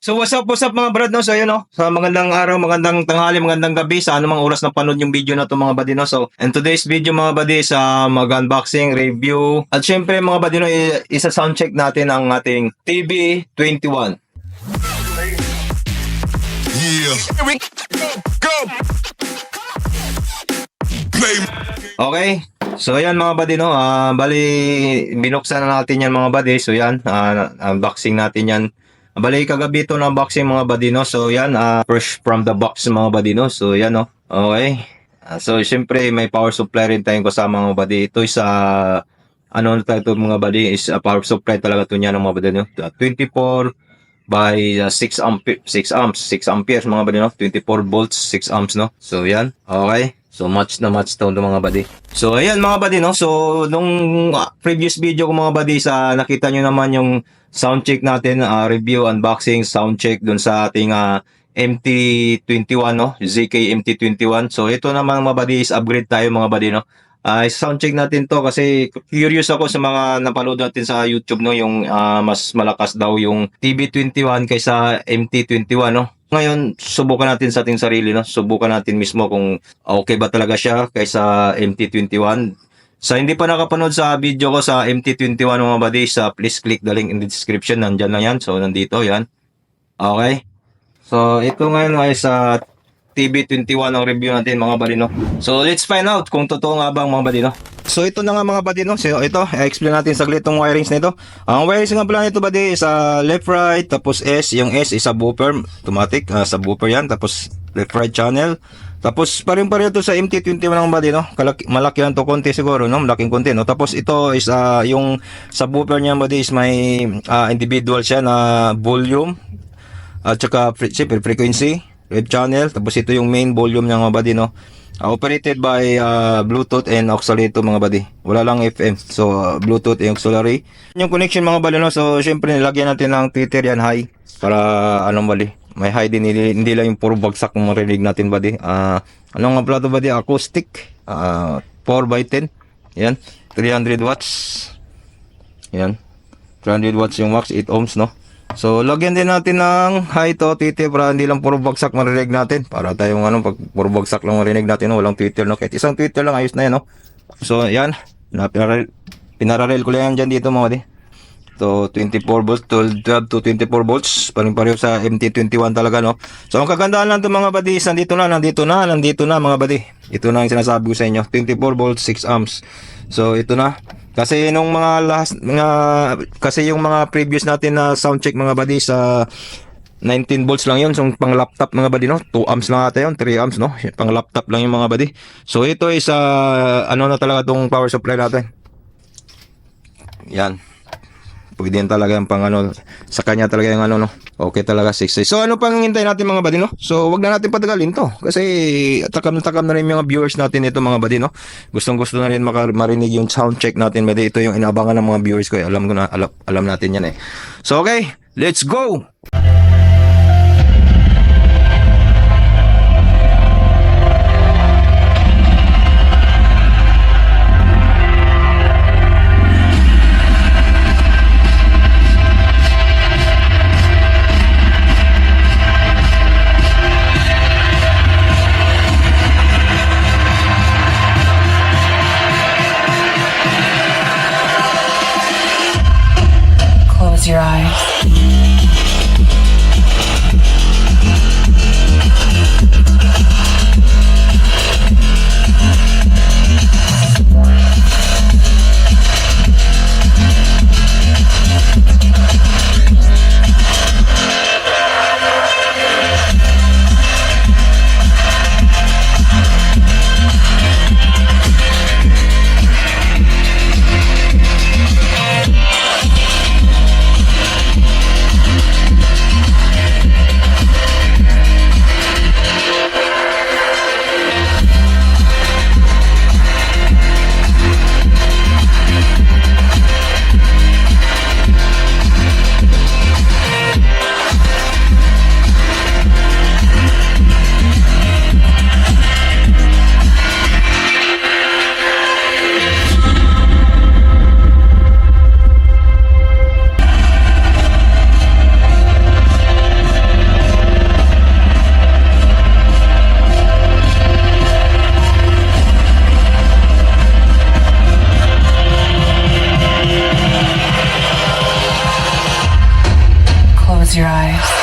So what's up mga brad no? So ayun no, sa magandang araw, magandang tanghali, magandang gabi sa anumang oras na panood yung video na to mga buddy no. So in today's video mga buddy sa mag-unboxing, review at syempre mga buddy no, isa sound check natin ang ating TB21. Yeah. Here we go. Play. Okay. So ayan mga buddy no, bali binuksan na natin yan mga buddy. So yan, unboxing natin yan. Bali kagabi ito na unboxing mga buddy no. So yan, fresh from the box mga buddy no. So yan no. Okay. So syempre may power supply rin tayong kasama mga buddy. Ito is ano tayo ito mga buddy is power supply talaga ito niya ng mga buddy no. 24 by 6 amperes mga buddy no. 24 volts 6 amps no. So yan. Okay. So match to mga buddy. So ayan mga buddy no. So nung previous video ko mga buddy sa nakita nyo naman yung sound check natin, review, unboxing, sound check dun sa ating MT21 no, ZK MT21. So ito naman mga buddy is upgrade tayo mga buddy no. Sound check natin to kasi curious ako sa mga napanood natin sa YouTube no, yung mas malakas daw yung TB21 kaysa MT21 no. Ngayon, subukan natin sa ating sarili no. Subukan natin mismo kung okay ba talaga siya kaysa MT21. Sa hindi pa nakapanood sa video ko sa MT21 mga buddy, please click the link in the description. Nandyan na yan. So, nandito yan. Okay. So, ito ngayon ay sa TB21 ang review natin mga buddy no. So, let's find out kung totoo nga bang mga buddy no. So, ito na nga mga buddy no. So, ito, i-explain natin saglit itong wirings nito. Ang wirings nga pala nito buddy is left right, tapos S. Yung S is subwoofer, automatic, subwoofer yan. Tapos left right channel. Tapos pareho to sa MT21 ng buddy no. Malaki lang to konti siguro no, malaking konti no. Tapos ito is yung subwoofer niya buddy is may individual siya na volume at saka frequency, rev channel. Tapos ito yung main volume niya mga buddy no. Operated by Bluetooth and auxiliary to mga buddy. Wala lang FM. So Bluetooth and auxiliary. Yung connection mga buddy no. So syempre nilagyan natin ng tweeter yan high para anong buddy. May high din, hindi lang yung puro bagsak ng marinig natin buddy. Ano nga pala ito buddy? Acoustic 4x10. Yan, 300 watts. Yan, 300 watts yung wax, 8 ohms no. So lagyan din natin ng high to tweeter para hindi lang puro bagsak marinig natin. Para tayong pag puro bagsak lang marinig natin no, walang tweeter no. Kahit isang tweeter lang ayos na yan no. So yan, pinararel ko lang yan dyan dito mga buddy. So 24 volts, 12 to 24 volts, pareho sa MT21 talaga no. So ang kagandahan lang itong mga buddy, nandito na mga buddy. Ito na yung sinasabi ko sa inyo, 24 volts, 6 amps. So ito na. Kasi nung kasi yung mga previous natin na sound check mga buddy sa 19 volts lang yun, so pang laptop mga buddy no. 2 amps lang ata yun, 3 amps no. Pang laptop lang yung mga buddy. So ito is ano na talaga tong power supply natin. Yan. Pwede yan talaga yung pang sa kanya talaga yung no. Okay talaga 6. So ano pang hintay natin mga buddy no? So wag na natin patagalin to kasi takam na rin yung mga viewers natin ito mga buddy no. Gustong na rin marinig yung sound check natin buddy. Ito yung inaabangan ng mga viewers ko. Alam natin yan eh. So okay, let's go. Close your eyes. eyes.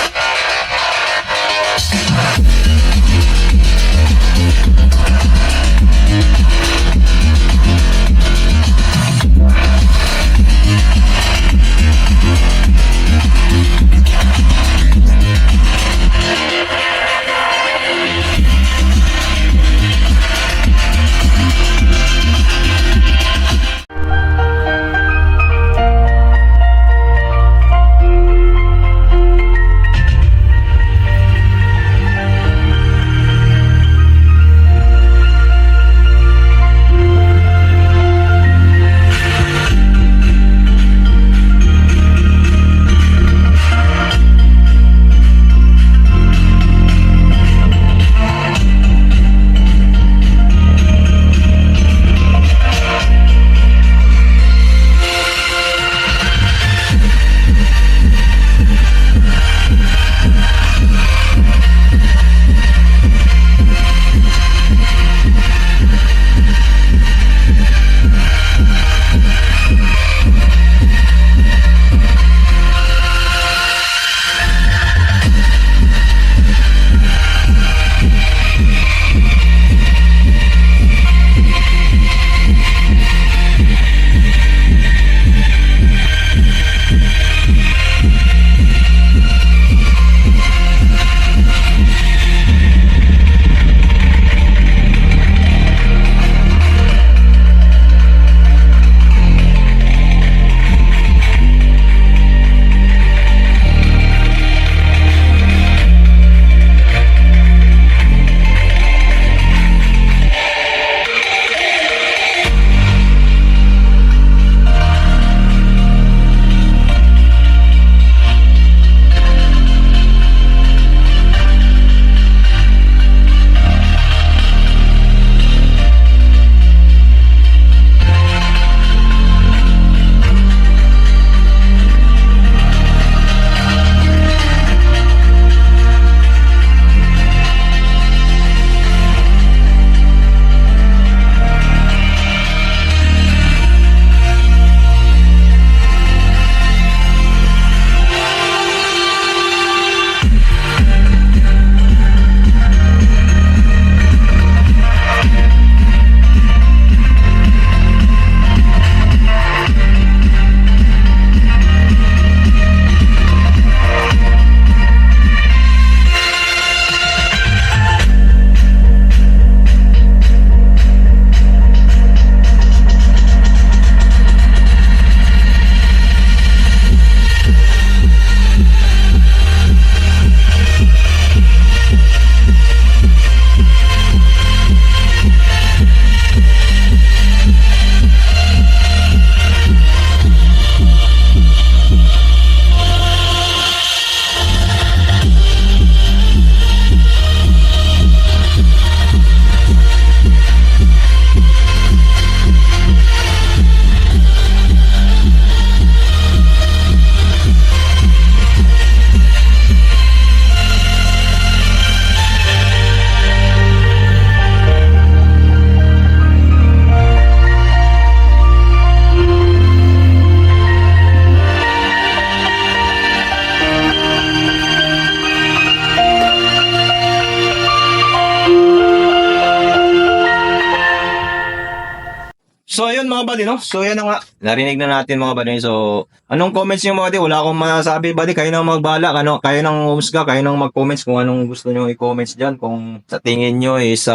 So ayun mga buddy, no? So yan na nga. Narinig na natin mga buddy. So anong comments niyo mga buddy? Wala akong masabi buddy. Kayo nang magbala. Kayo nang humusga. Kayo nang mag-comments kung anong gusto niyo i-comments diyan. Kung sa tingin niyo is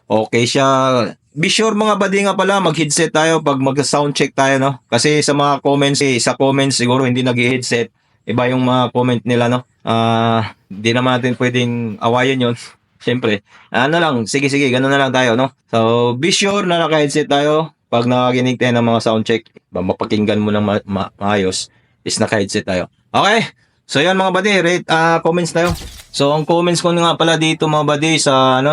okay siya. Be sure mga buddy nga pala, mag-headset tayo pag mag-sound check tayo, no? Kasi sa mga comments, sa comments siguro hindi nag-headset. Iba yung mga comment nila, no? Di naman natin pwedeng awayan yon. Siyempre, sige, ganun na lang tayo, no? So, be sure na naka-headset tayo. Pag nakakinig tayo ng mga sound check, mapakinggan mo ng maayos, is naka-headset tayo. Okay? So, yan mga buddy, comments tayo. So, ang comments ko nga pala dito mga buddy sa,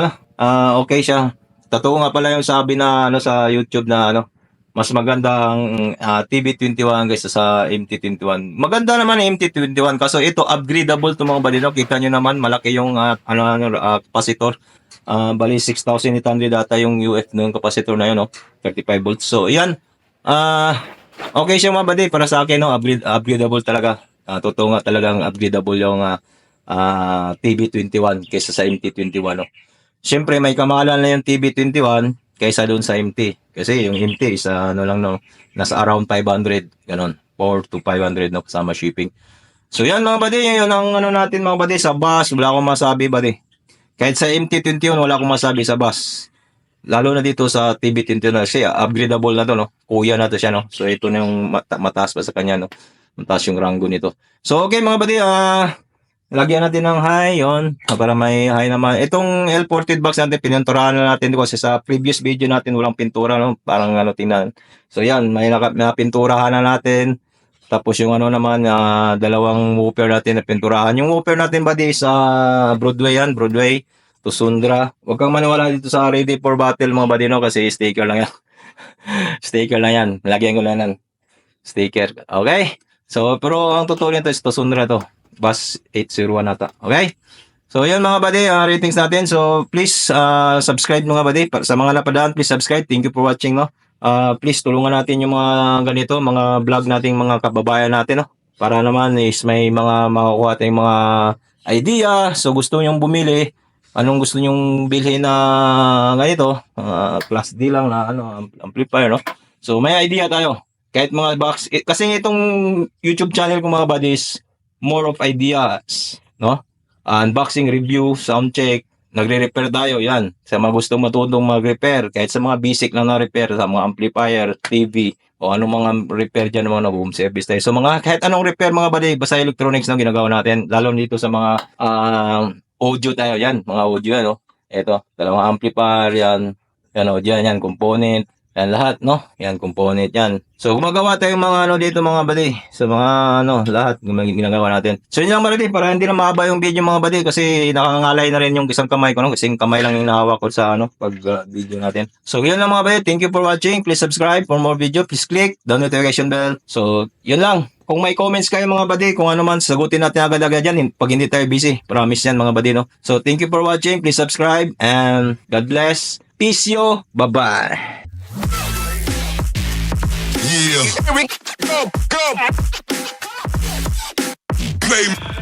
okay siya. Totoo nga pala yung sabi na, sa YouTube na, mas maganda ang TV21 kaysa sa MT21. Maganda naman ang MT21 kaso ito upgradable to mga buddy, no? Kita nyo naman malaki yung capacitor. Bali 6,800 data yung UF ng capacitor na yun, no? 35 volts. So yan. Okay siya mga buddy para sa akin, no? Upgradable talaga. Totoo nga talagang upgradable yung TB21 kaysa sa MT21. No? Siyempre, may kamahalan na yung TB21 kaysa doon sa MT. Kasi yung MT is ano lang, no, nasa around 500, ganon. 4 to 500 no, kasama shipping. So yan mga buddy, yun ang ano natin mga buddy sa bus. Wala akong masabi buddy. Kahit sa MT21 wala akong masabi sa bus. Lalo na dito sa TB21 kasi upgradable na to no. Kuya na to siya no. So ito na yung mataas pa sa kanya no. Mataas yung rango nito. So okay mga buddy, lagyan natin ng high yon para may high naman. Itong L40 box natin pininturahan na natin kasi sa previous video natin walang pintura no. Parang ano tingnan. So yan, may napinturahan na natin. Tapos yung ano naman, dalawang woofer natin na pinturahan. Yung woofer natin buddy sa Broadway yan, Broadway to Sundra. Huwag kang maniwala dito sa Ready for Battle mga buddy no, kasi sticker lang yan. Sticker lang yan. Lagyan ko lang yan. Sticker. Okay? So, pero ang totoo nito is to Sundra to. Bus 801 nata. Okay? So, yan mga buddy, ratings natin. So, please subscribe mga buddy. Sa mga napadaan, please subscribe. Thank you for watching no. Please tulungan natin yung mga ganito, mga vlog nating mga kababayan natin no. Para naman is may mga makukuha tayong mga idea. So, gusto nyong bumili. Anong gusto nyong bilhin na ganito? Class D lang na ano, amplifier, no? So, may idea tayo. Kahit mga box. Kasi itong YouTube channel ko mga buddies, more of ideas, no? Unboxing, review, sound check. Nagre-repair tayo, yan. Sa mga gustong matutong mag-repair, kahit sa mga basic na na-repair, sa mga amplifier, TV, o anong mga repair dyan, mga home service tayo. So, mga, kahit anong repair mga buddy, basta electronics na ginagawa natin, lalo dito sa mga audio tayo, yan, mga audio, ano. Ito, dalawang amplifier, yan, audio, yan, component, yan lahat, no? Yan, component, yan. So, gumagawa tayong mga ano dito, mga buddy. So, mga ano, lahat, ginagawa natin. So, yun lang mga buddy, para hindi na mahaba yung video, mga buddy, kasi nakangalay na rin yung isang kamay ko, no? Kasi yung kamay lang yung nahawak ko sa, ano, pag video natin. So, yun lang mga buddy. Thank you for watching. Please subscribe for more video. Please click the notification bell. So, yun lang. Kung may comments kayo mga buddy, kung ano man, sagutin natin agad-agad yan pag hindi tayo busy. Promise yan mga buddy, no? So, thank you for watching. Please subscribe and God bless. Peace yo. Bye-bye. Yeah. Here we go. Go. Play.